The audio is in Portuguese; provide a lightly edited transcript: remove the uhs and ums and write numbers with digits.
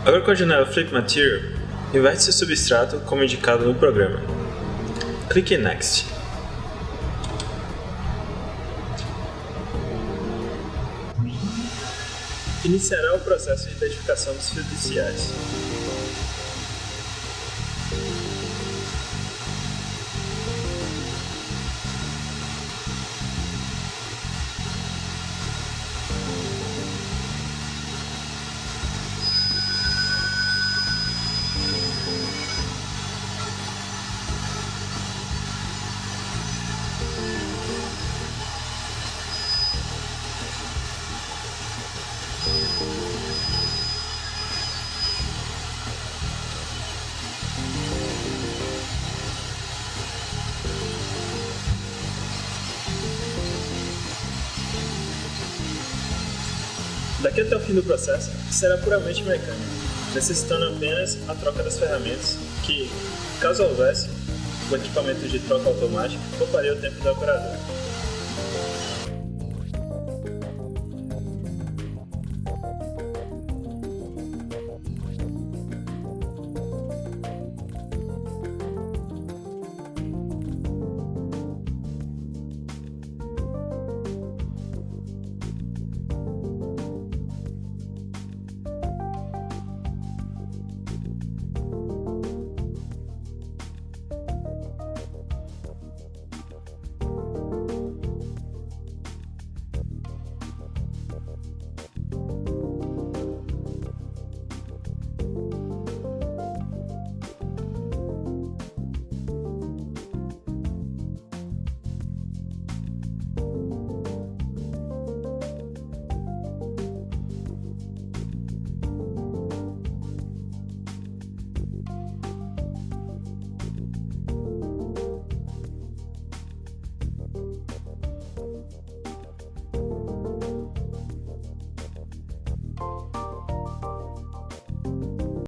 Agora com a janela Flip Material, inverte seu substrato como indicado no programa. Clique em Next. Iniciará o processo de identificação dos fios iniciais. Daqui até o fim do processo, será puramente mecânico, necessitando apenas a troca das ferramentas que, caso houvesse, o equipamento de troca automática pouparia o tempo do operador.